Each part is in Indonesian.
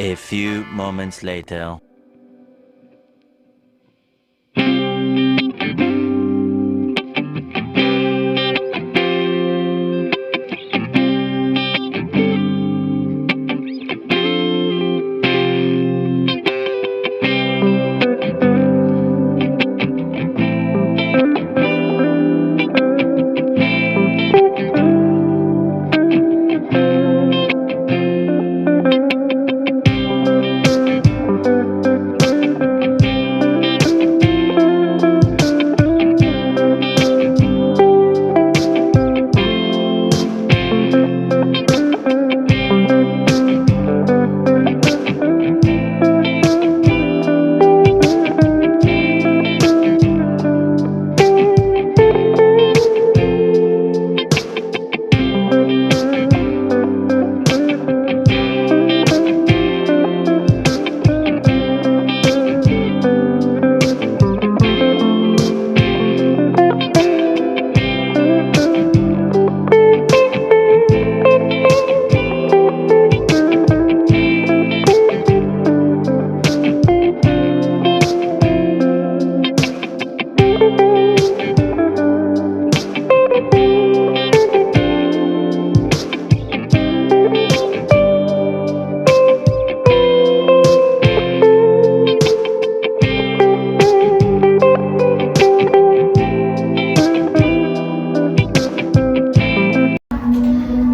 A few moments later.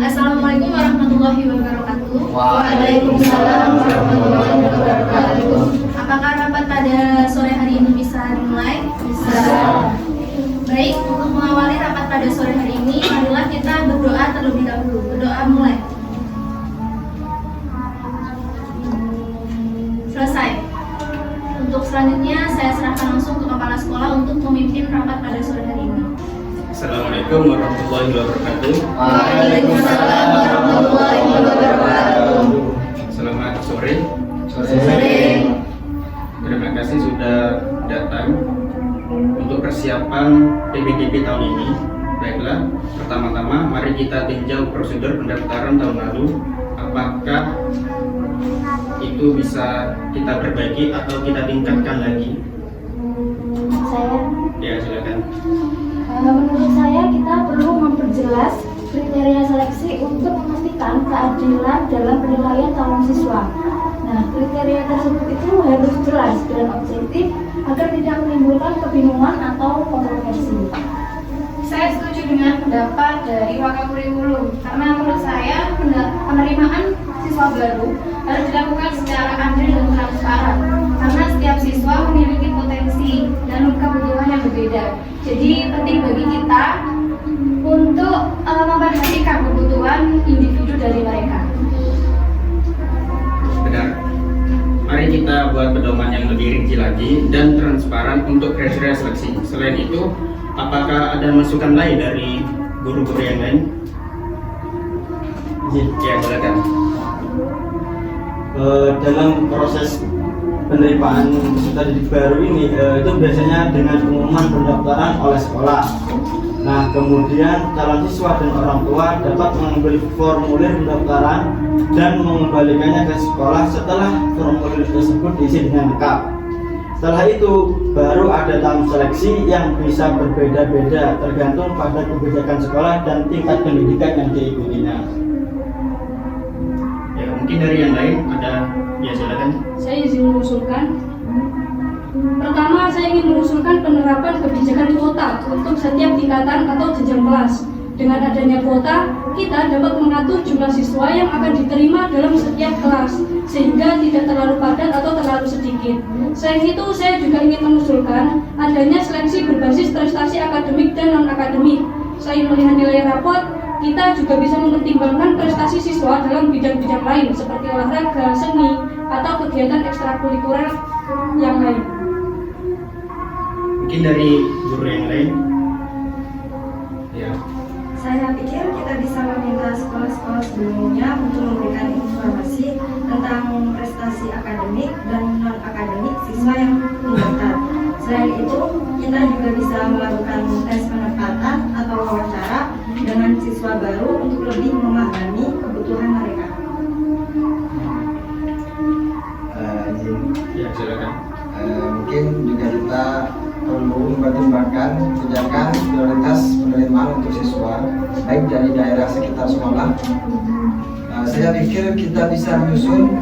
Assalamualaikum warahmatullahi wabarakatuh. Waalaikumsalam warahmatullahi wabarakatuh. Apakah rapat pada sore hari ini bisa dimulai? Bisa. Baik, untuk mengawali rapat pada sore hari ini, marilah kita berdoa terlebih dahulu. Berdoa mulai. Selesai. Untuk selanjutnya, saya serahkan langsung ke kepala sekolah untuk memimpin rapat pada sore hari ini. Assalamualaikum warahmatullahi wabarakatuh. Waalaikumsalam warahmatullahi wabarakatuh. Selamat sore. Sore. Terima kasih sudah datang untuk persiapan PPDB tahun ini. Baiklah, pertama-tama mari kita tinjau prosedur pendaftaran tahun lalu. Apakah itu bisa kita perbaiki atau kita tingkatkan lagi? Saya, Ya, silakan. menurut saya kita perlu memperjelas kriteria seleksi untuk memastikan keadilan dalam penilaian calon siswa. Nah, kriteria tersebut itu harus jelas dan objektif agar tidak menimbulkan kebingungan atau kontroversi. Saya setuju dengan pendapat dari Wakil Kurikulum karena menurut saya penerimaan siswa baru harus dilakukan secara adil dan transparan karena setiap siswa memiliki potensi dan kebutuhan yang berbeda. Jadi penting bagi kita untuk memperhatikan kebutuhan individu dari mereka. Benar. Mari kita buat pedoman yang lebih rinci lagi dan transparan untuk kriteria seleksi. Selain itu, apakah ada masukan lain dari guru-guru yang lain? Ya, silakan. Dalam proses penerimaan peserta didik baru ini itu biasanya dengan pengumuman pendaftaran oleh sekolah. Nah, kemudian calon siswa dan orang tua dapat mengambil formulir pendaftaran dan mengembalikannya ke sekolah setelah formulir tersebut diisi dengan lengkap. Setelah itu baru ada tahap seleksi yang bisa berbeda-beda tergantung pada kebijakan sekolah dan tingkat pendidikan yang diikutinya. Ya, mungkin dari yang lain ada, ya silakan. Saya izin mengusulkan. Pertama, saya ingin mengusulkan penerapan kebijakan kuota untuk setiap tingkatan atau jenjang kelas. Dengan adanya kuota, kita dapat mengatur jumlah siswa yang akan diterima dalam setiap kelas, sehingga tidak terlalu padat atau terlalu sedikit. Selain itu, saya juga ingin mengusulkan adanya seleksi berbasis prestasi akademik dan non-akademik. Selain melihat nilai rapot, kita juga bisa mempertimbangkan prestasi siswa dalam bidang-bidang lain seperti olahraga, seni, atau kegiatan ekstrakurikuler yang lain. Mungkin dari guru yang lain. Ya. Saya pikir kita bisa meminta sekolah-sekolah sebelumnya untuk memberikan informasi tentang prestasi akademik dan non-akademik siswa yang mendaftar. Selain itu, kita juga bisa melakukan tes penempatan atau wawancara dengan siswa baru untuk lebih memahami kebutuhan mereka. perlu mempertimbangkan kebijakan prioritas penerimaan untuk siswa baik dari daerah sekitar sekolah. Saya pikir kita bisa menyusun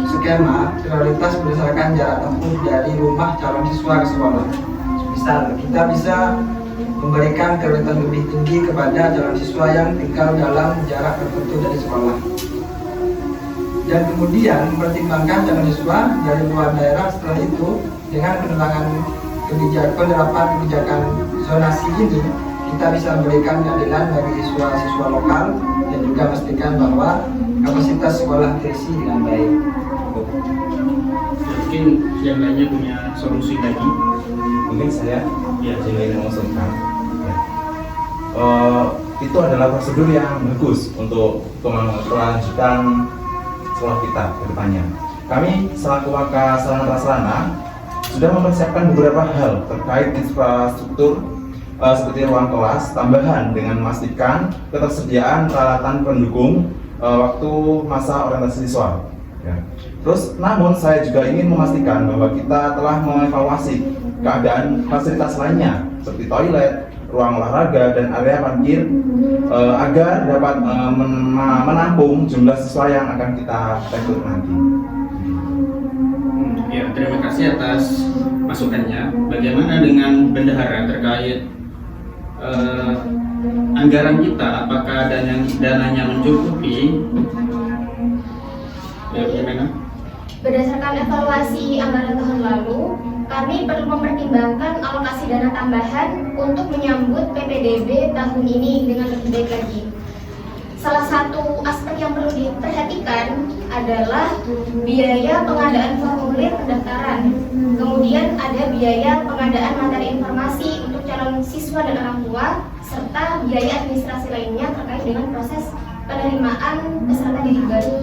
skema prioritas berdasarkan jarak tempuh dari rumah calon siswa ke sekolah. Misal, kita bisa memberikan prioritas lebih tinggi kepada calon siswa yang tinggal dalam jarak tertentu dari sekolah. Dan kemudian mempertimbangkan calon siswa dari luar daerah setelah itu dengan penerapan kebijakan zonasi ini, kita bisa memberikan keadilan bagi siswa-siswa lokal dan juga memastikan bahwa kapasitas sekolah terisi dengan baik. Mungkin yang lainnya punya solusi lagi. Mungkin saya ingin mengusulkan itu adalah prosedur yang bagus untuk kelanjutan sekolah kita ke depannya. Kami selaku Waka Sarana Prasarana sudah mempersiapkan beberapa hal terkait infrastruktur seperti ruang kelas tambahan dengan memastikan ketersediaan peralatan pendukung waktu masa orientasi siswa. Ya. Terus, namun saya juga ingin memastikan bahwa kita telah mengevaluasi keadaan fasilitas lainnya seperti toilet, ruang olahraga, dan area parkir agar dapat menampung jumlah siswa yang akan kita rekrut nanti. Ya, terima kasih atas masukannya. Bagaimana dengan bendahara terkait anggaran kita? Apakah dananya mencukupi? Ya, bagaimana? Berdasarkan evaluasi anggaran tahun lalu, kami perlu mempertimbangkan alokasi dana tambahan untuk menyambut PPDB tahun ini dengan lebih baik lagi. Salah satu aspek yang perlu diperhatikan adalah biaya pengadaan formulir pendaftaran. Kemudian ada biaya pengadaan materi informasi untuk calon siswa dan orang tua, serta biaya administrasi lainnya terkait dengan proses penerimaan peserta didik baru.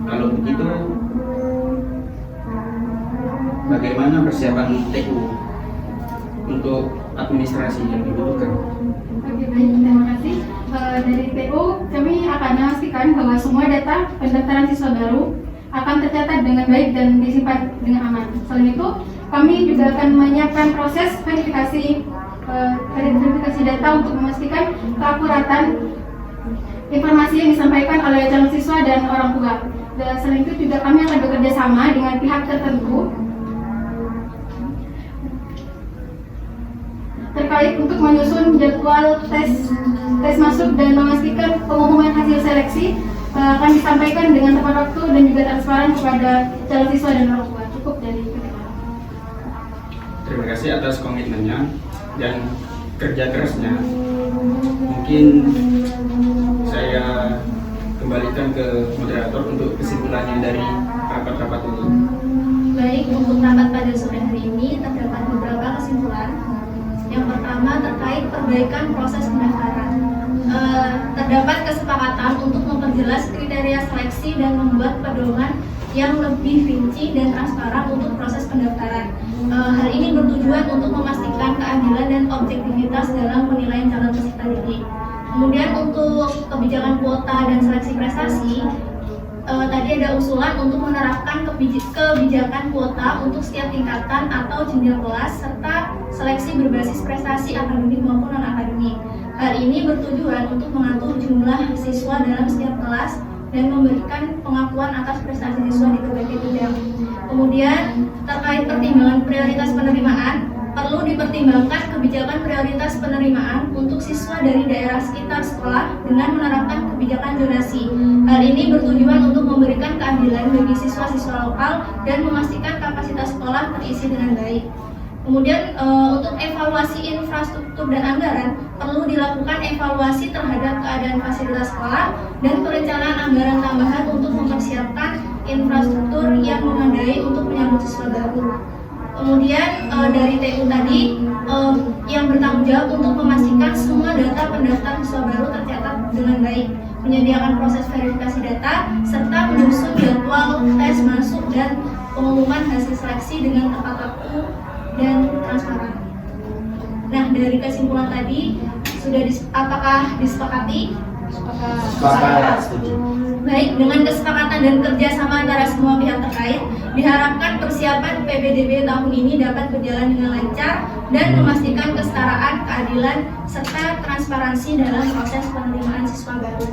Kalau begitu, bagaimana persiapan TU untuk administrasi yang dibutuhkan? Oke, baik, terima kasih. Dari TU, kami akan memastikan bahwa semua data pendaftaran siswa baru akan tercatat dengan baik dan disimpan dengan aman. Selain itu, kami juga akan menyiapkan proses verifikasi data untuk memastikan keakuratan informasi yang disampaikan oleh calon siswa dan orang tua. Dan selain itu juga kami akan bekerja sama dengan pihak tertentu terkait untuk menyusun jadwal tes masuk dan memastikan pengumuman hasil seleksi akan disampaikan dengan tepat waktu dan juga transparan kepada calon siswa dan orang tua. Cukup dari kita. Terima kasih atas komitmennya dan kerja kerasnya. Mungkin saya kembalikan ke moderator untuk kesimpulannya dari rapat-rapat ini. Baik, untuk rapat pada sore hari ini terdapat beberapa kesimpulan. Yang pertama terkait perbaikan proses pendaftaran. Terdapat kesepakatan untuk memperjelas kriteria seleksi dan membuat pedoman yang lebih rinci dan transparan untuk proses pendaftaran. Hal ini bertujuan untuk memastikan keadilan dan objektivitas dalam penilaian calon peserta didik. Kemudian untuk kebijakan kuota dan seleksi prestasi, tadi ada usulan untuk menerapkan kebijakan kuota untuk setiap tingkatan atau jenjang kelas serta seleksi berbasis prestasi akademik maupun non-akademik. Hal ini bertujuan untuk mengatur jumlah siswa dalam setiap kelas dan memberikan pengakuan atas prestasi siswa di berbagai bidang. Kemudian terkait pertimbangan prioritas penerimaan, perlu dipertimbangkan kebijakan prioritas penerimaan untuk siswa dari daerah sekitar sekolah dengan menerapkan kebijakan zonasi. Hal ini bertujuan untuk memberikan keadilan bagi siswa-siswa lokal dan memastikan kapasitas sekolah terisi dengan baik. Kemudian untuk evaluasi infrastruktur dan anggaran, perlu dilakukan evaluasi terhadap keadaan fasilitas sekolah dan perencanaan anggaran tambahan untuk mempersiapkan infrastruktur yang memadai untuk menyambut siswa baru. Kemudian dari TU tadi yang bertanggung jawab untuk memastikan semua data pendaftar siswa baru tercatat dengan baik, menyediakan proses verifikasi data, serta menyusun jadwal tes masuk dan pengumuman hasil seleksi dengan tepat waktu dan transparan. Nah, dari kesimpulan tadi apakah disepakati? Sepakat. Setuju. Baik, dengan kesepakatan dan kerjasama antara semua pihak terkait, diharapkan persiapan PPDB tahun ini dapat berjalan dengan lancar dan memastikan kesetaraan, keadilan, serta transparansi dalam proses penerimaan siswa baru.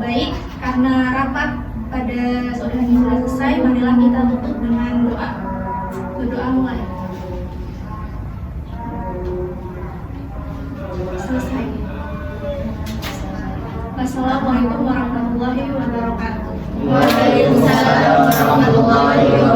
Baik, karena rapat pada sore hari ini sudah selesai, marilah kita tutup dengan doa. Berdoa mulai. Selesai. Assalamualaikum warahmatullahi wabarakatuh. Waalaikumsalam warahmatullahi wabarakatuh.